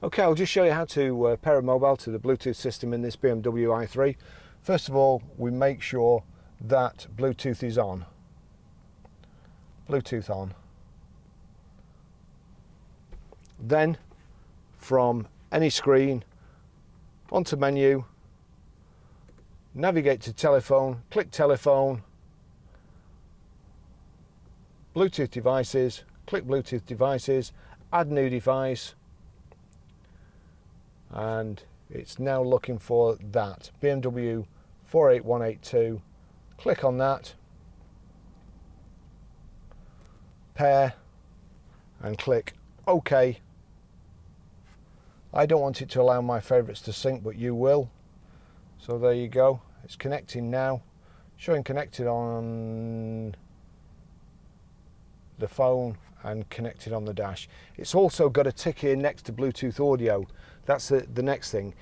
Okay, I'll just show you how to pair a mobile to the Bluetooth system in this BMW i3. First of all, we make sure that Bluetooth is on. Bluetooth on. Then, from any screen, onto menu, navigate to telephone, click telephone, Bluetooth devices, click Bluetooth devices, add new device, and it's now looking for that BMW 48182. Click on that, pair, and click OK. I don't want it to allow my favourites to sync, but you will. So there you go, it's connecting now, showing connected on the phone and connected on the dash. It's also got a tick here next to Bluetooth audio. That's the next thing.